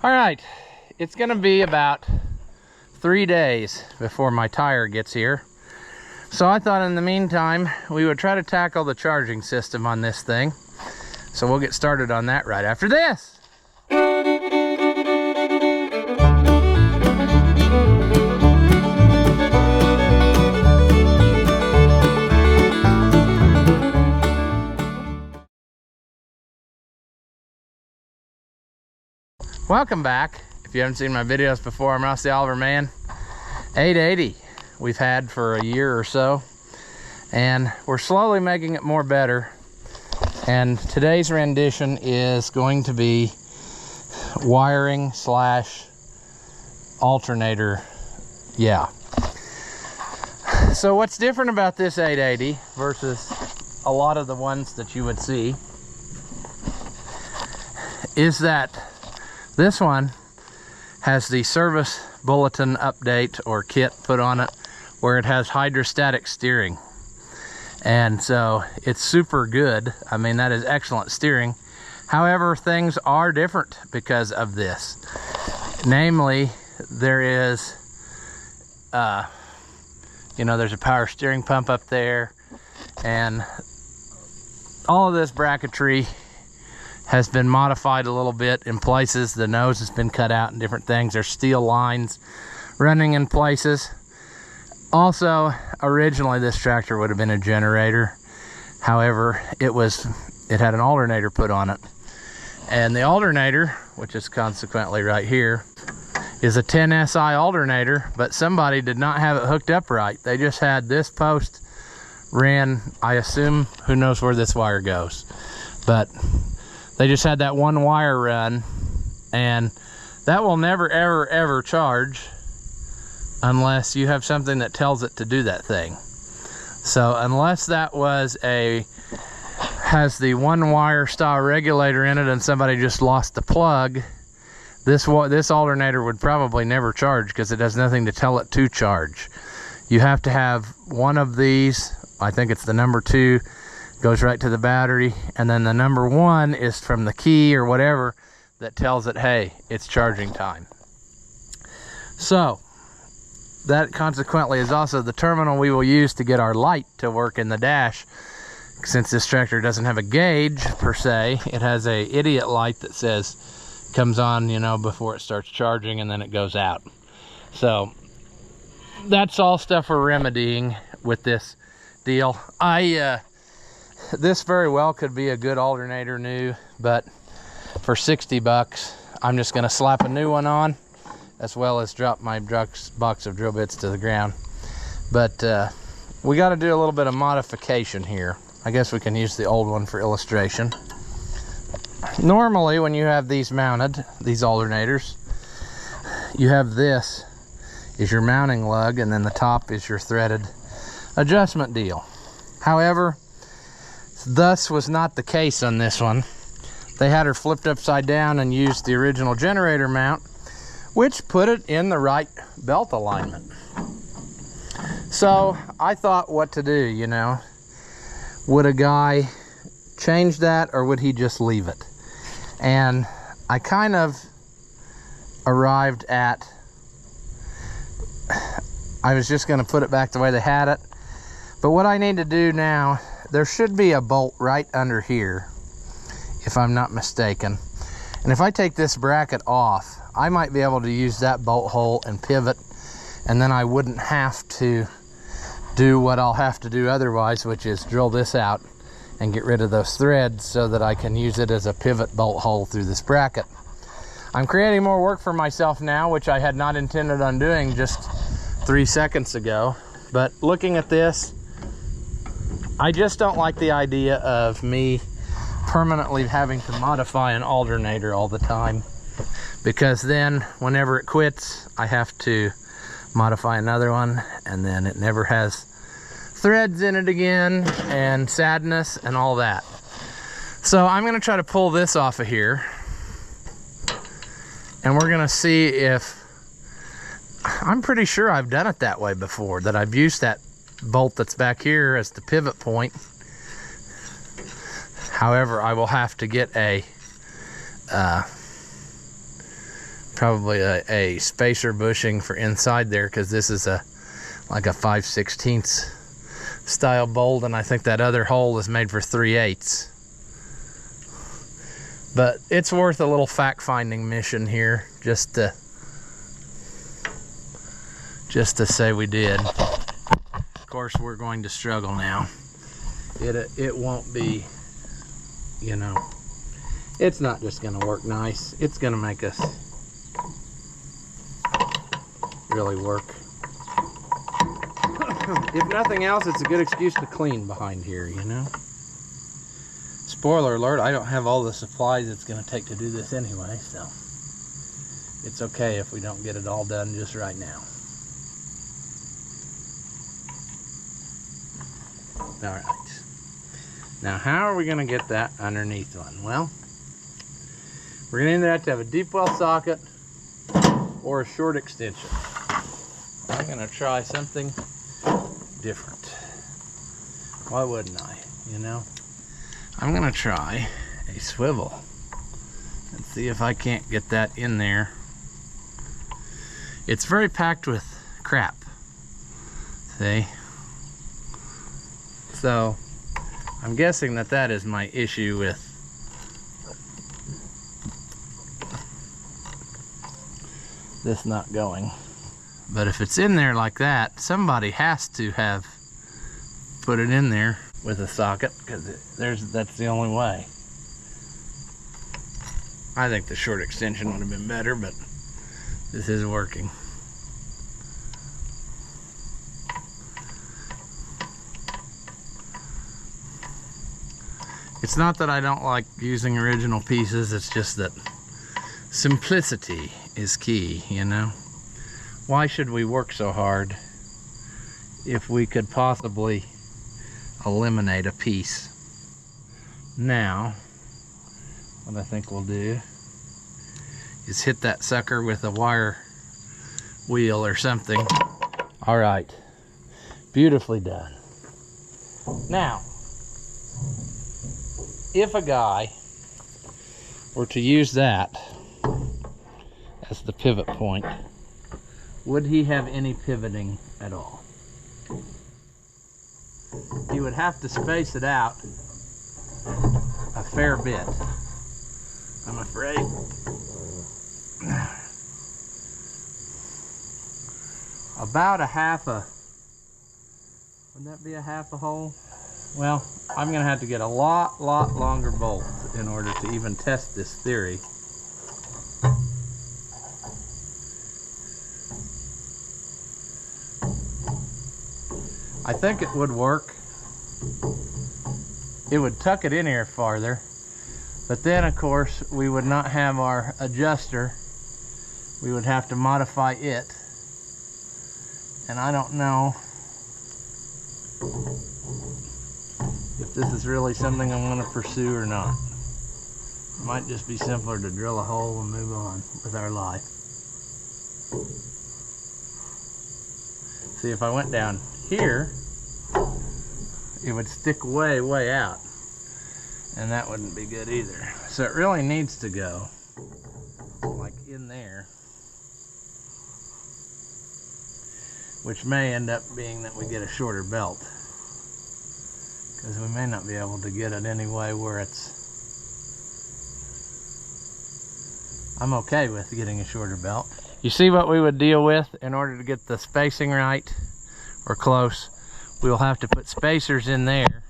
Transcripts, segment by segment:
All right, it's gonna be about 3 days before my tire gets here. So I thought in the meantime, we would try to tackle the charging system on this thing. So we'll get started on that right after this. Welcome back. If you haven't seen my videos before, I'm Ross the Oliver Man. 880 we've had for a year or so, and we're slowly making it more better. And today's rendition is going to be wiring slash alternator. Yeah. So what's different about this 880 versus a lot of the ones that you would see is that this one has the service bulletin update or kit put on it where it has hydrostatic steering. And so it's super good. I mean, that is excellent steering. However, things are different because of this. Namely, there is, there's a power steering pump up there, and all of this bracketry has been modified a little bit in places. The nose has been cut out and different things. There's steel lines running in places. Also, originally this tractor would have been a generator. However, it had an alternator put on it. And the alternator, which is consequently right here, is a 10 SI alternator, but somebody did not have it hooked up right. They just had this post ran, I assume, who knows where this wire goes, but they just had that one wire run, and that will never, ever, ever charge unless you have something that tells it to do that thing. So unless that has the one wire style regulator in it and somebody just lost the plug, this alternator would probably never charge because it has nothing to tell it to charge. You have to have one of these, I think it's the number 2, goes right to the battery, and then the number 1 is from the key or whatever that tells it, hey, it's charging time. So that consequently is also the terminal we will use to get our light to work in the dash. Since this tractor doesn't have a gauge per se, it has a idiot light that says comes on, before it starts charging, and then it goes out. So that's all stuff we're remedying with this deal. This very well could be a good alternator new, but for 60 bucks, I'm just gonna slap a new one on, as well as drop my box of drill bits to the ground. But we gotta do a little bit of modification here. I guess we can use the old one for illustration. Normally, when you have these mounted, these alternators, you have this is your mounting lug, and then the top is your threaded adjustment deal. However, thus was not the case on this one. They had her flipped upside down and used the original generator mount, which put it in the right belt alignment. So I thought what to do, Would a guy change that, or would he just leave it? And I kind of arrived at, I was just going to put it back the way they had it. But what I need to do now, there should be a bolt right under here, if I'm not mistaken. And if I take this bracket off, I might be able to use that bolt hole and pivot, and then I wouldn't have to do what I'll have to do otherwise, which is drill this out and get rid of those threads so that I can use it as a pivot bolt hole through this bracket. I'm creating more work for myself now, which I had not intended on doing just 3 seconds ago. But looking at this, I just don't like the idea of me permanently having to modify an alternator all the time, because then whenever it quits, I have to modify another one, and then it never has threads in it again, and sadness and all that. So I'm going to try to pull this off of here, and we're going to see if, I'm pretty sure I've done it that way before, that I've used that bolt that's back here as the pivot point. However, I will have to get a Probably a spacer bushing for inside there, because this is like a 5/16 style bolt, and I think that other hole is made for 3/8. But it's worth a little fact-finding mission here, just to say we did. Of course, we're going to struggle now. It won't be, you know, it's not just gonna work nice. It's gonna make us really work. If nothing else, it's a good excuse to clean behind here, you know. Spoiler alert, I don't have all the supplies it's going to take to do this anyway, so it's okay if we don't get it all done just right now. Alright, now how are we going to get that underneath one? Well, we're going to either have to have a deep well socket or a short extension. I'm going to try something different. Why wouldn't I, you know? I'm going to try a swivel and see if I can't get that in there. It's very packed with crap, see? So I'm guessing that is my issue with this not going. But if it's in there like that, somebody has to have put it in there with a socket, because that's the only way. I think the short extension would have been better, but this is working. It's not that I don't like using original pieces, it's just that simplicity is key, you know? Why should we work so hard if we could possibly eliminate a piece? Now, what I think we'll do is hit that sucker with a wire wheel or something. All right, beautifully done. Now, if a guy were to use that as the pivot point, would he have any pivoting at all? He would have to space it out a fair bit, I'm afraid. About would that be a half a hole? Well, I'm gonna have to get a lot longer bolt in order to even test this theory. I think it would work. It would tuck it in here farther, but then of course we would not have our adjuster. We would have to modify it, and I don't know if this is really something I'm going to pursue or not. It might just be simpler to drill a hole and move on with our life. See, if I went down here, it would stick way out, and that wouldn't be good either. So it really needs to go like in there, which may end up being that we get a shorter belt, because we may not be able to get it anyway where it's... I'm okay with getting a shorter belt. You see what we would deal with in order to get the spacing right, or close? We'll have to put spacers in there,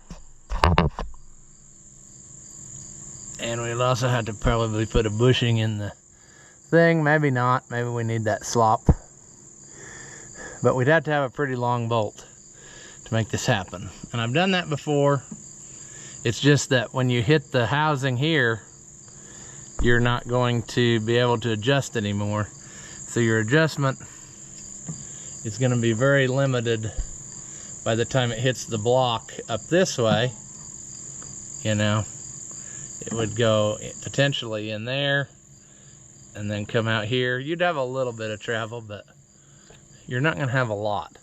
and we'll also have to probably put a bushing in the thing. Maybe not, maybe we need that slop, but we'd have to have a pretty long bolt to make this happen. And I've done that before. It's just that when you hit the housing here, you're not going to be able to adjust anymore, so your adjustment is going to be very limited by the time it hits the block up this way. You know, it would go potentially in there and then come out here. You'd have a little bit of travel, but you're not going to have a lot.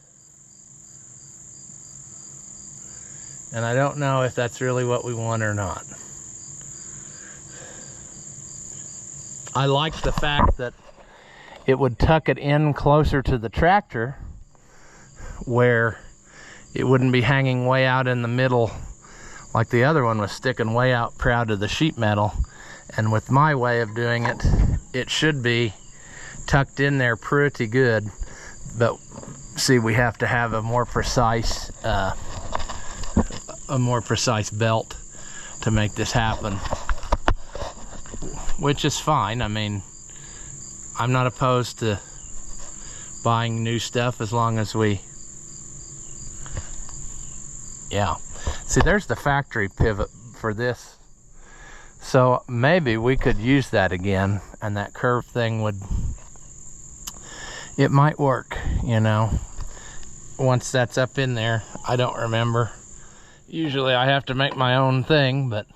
And I don't know if that's really what we want or not. I like the fact that it would tuck it in closer to the tractor where it wouldn't be hanging way out in the middle like the other one was sticking way out proud of the sheet metal. And with my way of doing it, it should be tucked in there pretty good. But see, we have to have a more precise belt to make this happen, which is fine. I mean, I'm not opposed to buying new stuff as long as we, yeah. See, there's the factory pivot for this. So maybe we could use that again, and that curved thing would, it might work, you know, once that's up in there. I don't remember. Usually I have to make my own thing, but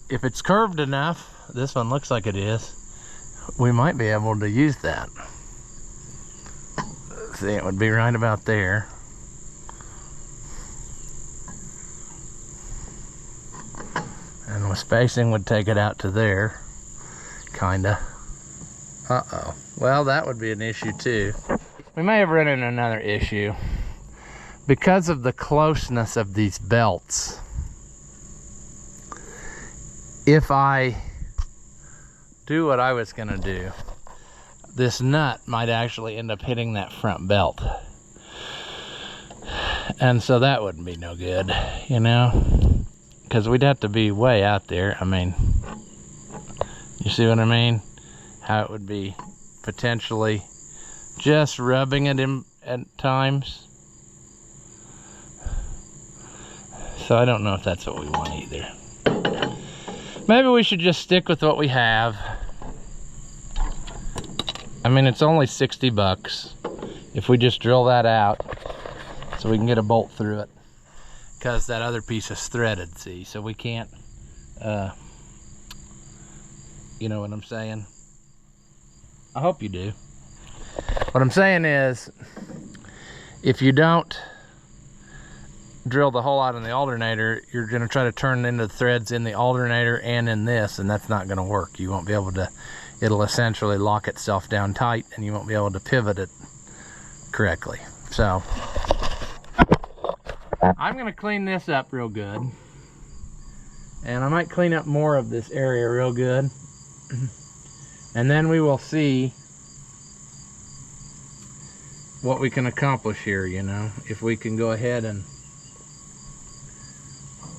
if it's curved enough, this one looks like it is, we might be able to use that. See, it would be right about there. And with spacing would take it out to there, kinda. Uh-oh. Well, that would be an issue too. We may have run into another issue. Because of the closeness of these belts, if I do what I was gonna do, this nut might actually end up hitting that front belt. And so that wouldn't be no good, you know? Because we'd have to be way out there. I mean, you see what I mean? How it would be potentially just rubbing it in at times. So I don't know if that's what we want either. Maybe we should just stick with what we have. I mean, it's only 60 bucks if we just drill that out so we can get a bolt through it. Because that other piece is threaded, see? So we can't, you know what I'm saying? I hope you do. What I'm saying is, if you don't drill the hole out in the alternator, you're gonna try to turn into the threads in the alternator and in this, and that's not gonna work. You won't be able to, it'll essentially lock itself down tight and you won't be able to pivot it correctly. So, I'm gonna clean this up real good. And I might clean up more of this area real good. And then we will see what we can accomplish here, you know. If we can go ahead and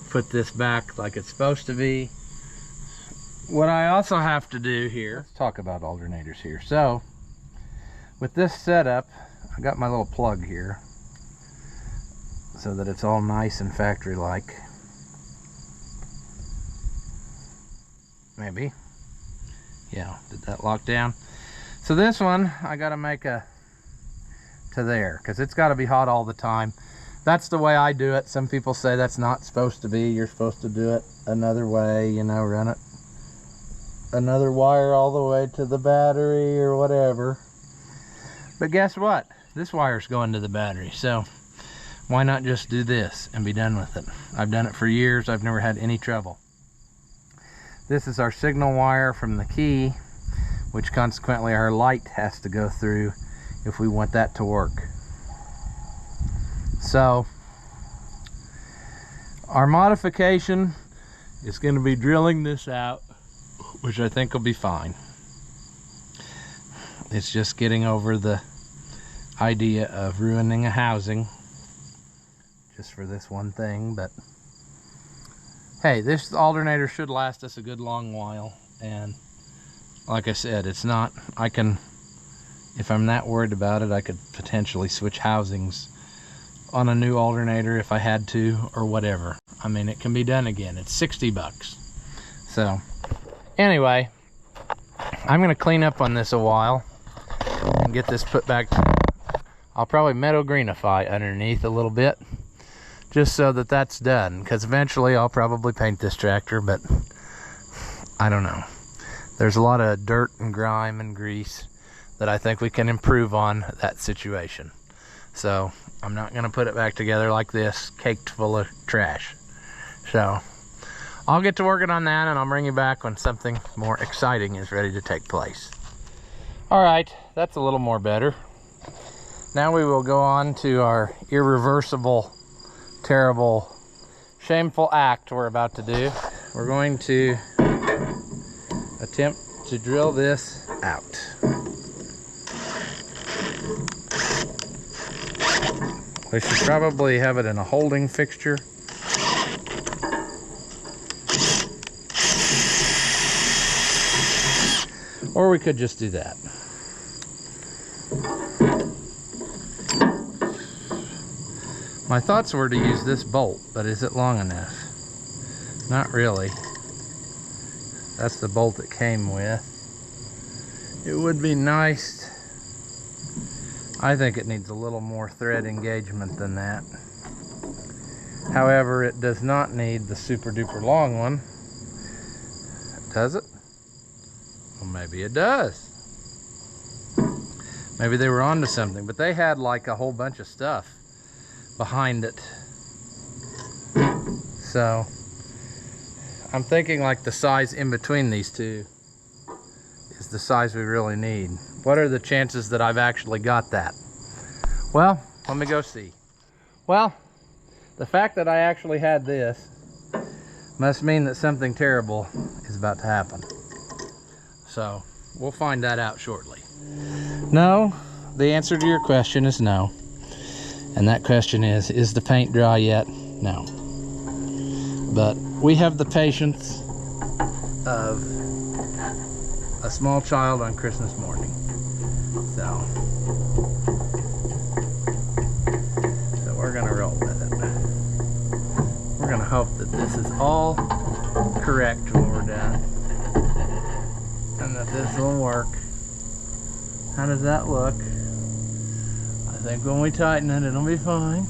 put this back like it's supposed to be. What I also have to do here, let's talk about alternators here. So, with this setup, I got my little plug here so that it's all nice and factory-like. Maybe. Yeah, did that lock down? So this one, I gotta make a to there, because it's gotta be hot all the time. That's the way I do it. Some people say that's not supposed to be. You're supposed to do it another way, you know, run it another wire all the way to the battery or whatever. But guess what? This wire's going to the battery, so why not just do this and be done with it? I've done it for years. I've never had any trouble. This is our signal wire from the key, which consequently our light has to go through if we want that to work. So our modification is going to be drilling this out, which I think will be fine. It's just getting over the idea of ruining a housing just for this one thing. But hey, this alternator should last us a good long while, and like I said, it's not, I can, if I'm that worried about it, I could potentially switch housings on a new alternator if I had to, or whatever. I mean, it can be done again. It's 60 bucks. So anyway, I'm gonna clean up on this a while and get this put back. I'll probably meadow greenify underneath a little bit, just so that that's done, because eventually I'll probably paint this tractor, but I don't know. There's a lot of dirt and grime and grease that I think we can improve on that situation. So I'm not going to put it back together like this, caked full of trash. So I'll get to working on that, and I'll bring you back when something more exciting is ready to take place. All right, that's a little more better. Now we will go on to our irreversible, terrible, shameful act we're about to do. We're going to attempt to drill this out. We should probably have it in a holding fixture. Or we could just do that. My thoughts were to use this bolt, but is it long enough? Not really. That's the bolt it came with. It would be nice. I think it needs a little more thread engagement than that. However, it does not need the super duper long one. Does it? Well, maybe it does. Maybe they were onto something, but they had like a whole bunch of stuff behind it. So I'm thinking like the size in between these two is the size we really need. What are the chances that I've actually got that? Well, let me go see. Well, the fact that I actually had this must mean that something terrible is about to happen. So we'll find that out shortly. No, the answer to your question is no. And that question is the paint dry yet? No. But we have the patience of a small child on Christmas morning. So we're gonna roll with it. We're gonna hope that this is all correct when we're done. And that this will work. How does that look? I think when we tighten it, it'll be fine.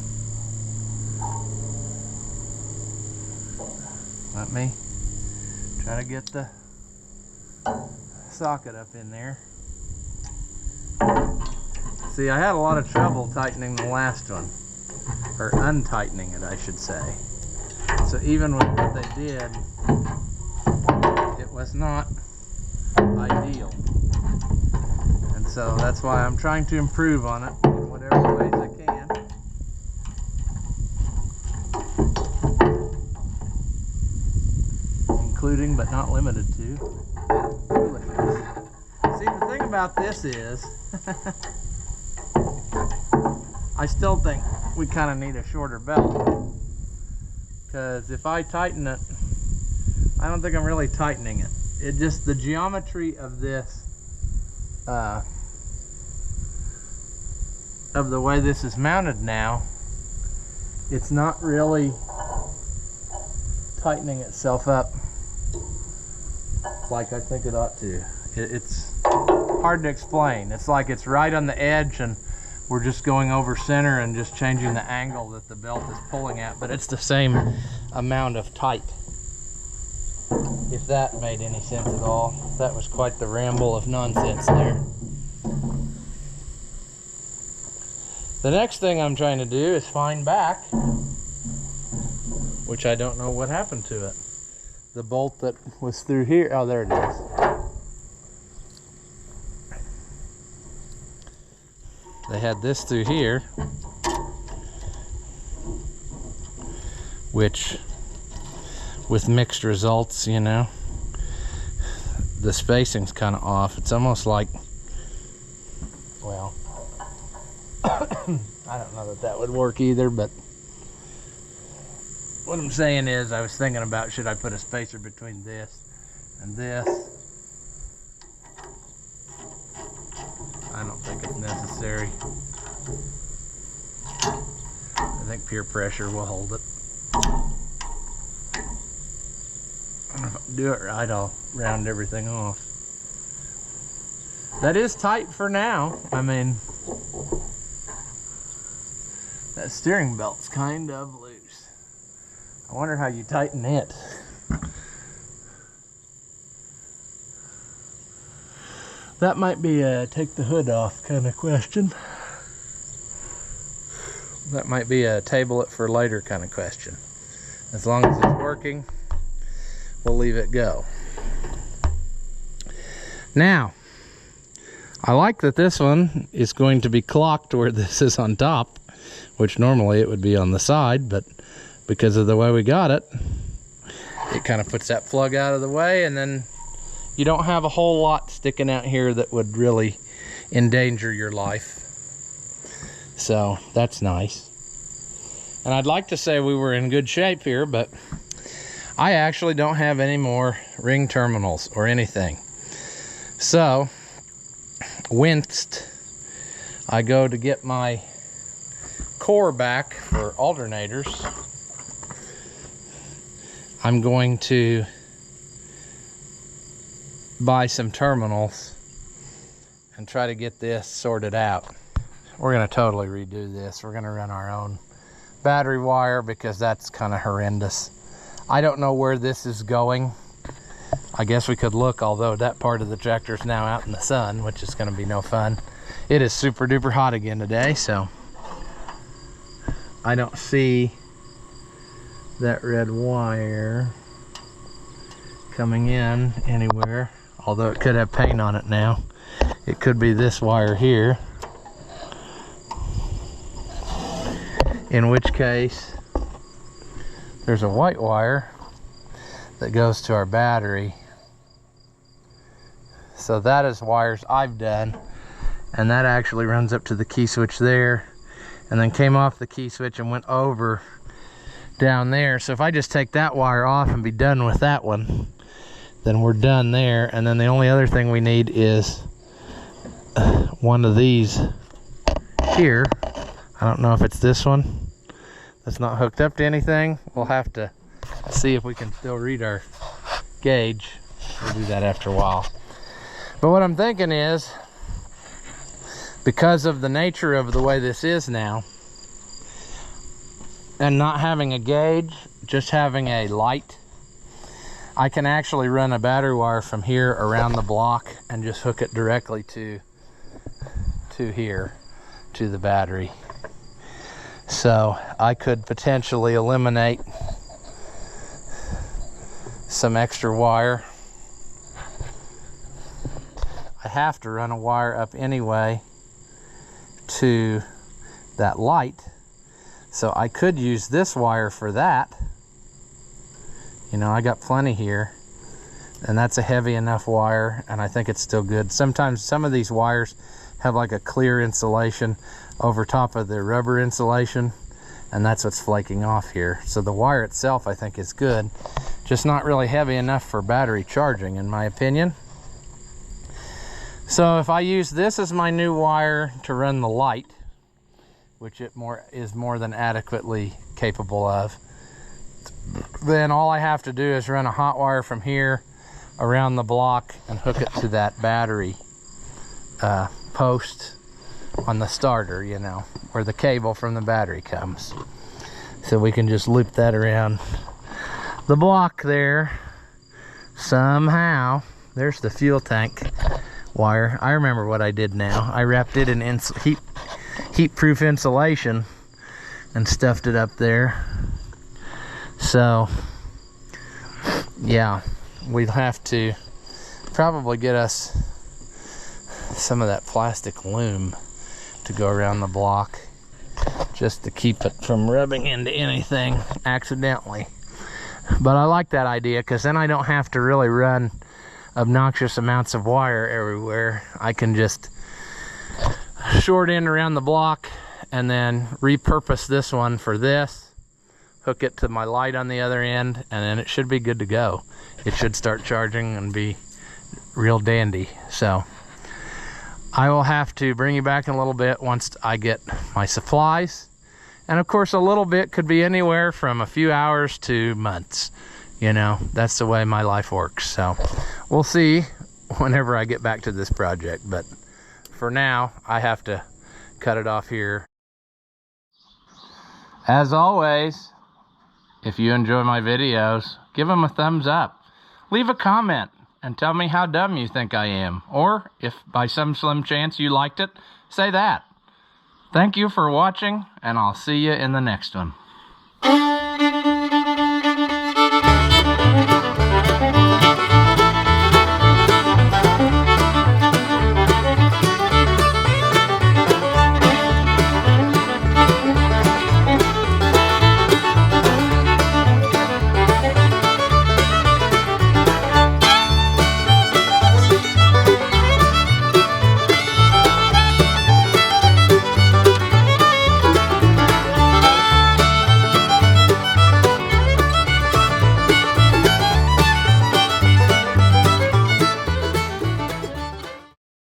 Let me try to get the socket up in there. See, I had a lot of trouble tightening the last one, or untightening it, I should say. So even with what they did, it was not ideal. And so that's why I'm trying to improve on it in whatever ways I can. Including, but not limited to, foolishness. See, the thing about this is, I still think we kind of need a shorter belt. Because if I tighten it, I don't think I'm really tightening it. It just, the geometry of this, of the way this is mounted now, it's not really tightening itself up like I think it ought to. It's hard to explain. It's like it's right on the edge and we're just going over center and just changing the angle that the belt is pulling at, but it's the same amount of tight. If that made any sense at all. That was quite the ramble of nonsense there. The next thing I'm trying to do is find back, which I don't know what happened to it. The bolt that was through here. Oh, there it is. They had this through here, which, with mixed results, you know, the spacing's kind of off. It's almost like, well, I don't know that would work either, but what I'm saying is, I was thinking about, should I put a spacer between this and this? I don't think it's necessary. I think peer pressure will hold it. And if I do it right, I'll round everything off. That is tight for now. I mean, that steering belt's kind of loose. I wonder how you tighten it. That might be a take the hood off kind of question. That might be a table it for later kind of question. As long as it's working, we'll leave it go. Now, I like that this one is going to be clocked where this is on top, which normally it would be on the side, but because of the way we got it, it kind of puts that plug out of the way, and then you don't have a whole lot sticking out here that would really endanger your life. So that's nice. And I'd like to say we were in good shape here, but I actually don't have any more ring terminals or anything. So winced I go to get my core back for alternators, I'm going to buy some terminals and try to get this sorted out. We're going to totally redo this. We're going to run our own battery wire because that's kind of horrendous. I don't know where this is going. I guess we could look, although that part of the tractor is now out in the sun, which is going to be no fun. It is super duper hot again today, so I don't see that red wire coming in anywhere, although it could have paint on it now. It could be this wire here, in which case there's a white wire that goes to our battery. So that is wires I've done, and that actually runs up to the key switch there, and then came off the key switch and went over down there. So if I just take that wire off and be done with that one, then we're done there. And then the only other thing we need is one of these here. I don't know if it's this one that's not hooked up to anything. We'll have to see if we can still read our gauge. We'll do that after a while. But what I'm thinking is, because of the nature of the way this is now, and not having a gauge, just having a light, I can actually run a battery wire from here around the block and just hook it directly to here, to the battery. So I could potentially eliminate some extra wire. I have to run a wire up anyway to that light, so I could use this wire for that. You know, I got plenty here, and that's a heavy enough wire, and I think it's still good. Sometimes some of these wires have like a clear insulation over top of the rubber insulation, and that's what's flaking off here. So the wire itself I think is good, just not really heavy enough for battery charging in my opinion. So if I use this as my new wire to run the light, which it is more than adequately capable of, then all I have to do is run a hot wire from here around the block and hook it to that battery post on the starter, you know, where the cable from the battery comes. So we can just loop that around the block there somehow. There's the fuel tank wire. I remember what I did now. I wrapped it in heat-proof insulation and stuffed it up there. So yeah, we'd have to probably get us some of that plastic loom to go around the block, just to keep it from rubbing into anything accidentally. But I like that idea, because then I don't have to really run obnoxious amounts of wire everywhere. I can just short end around the block and then repurpose this one for this, hook it to my light on the other end, and then it should be good to go. It should start charging and be real dandy. So I will have to bring you back in a little bit once I get my supplies. And of course, a little bit could be anywhere from a few hours to months. You know, that's the way my life works. So we'll see whenever I get back to this project. But for now, I have to cut it off here. As always, if you enjoy my videos, give them a thumbs up. Leave a comment and tell me how dumb you think I am. Or if by some slim chance you liked it, say that. Thank you for watching, and I'll see you in the next one.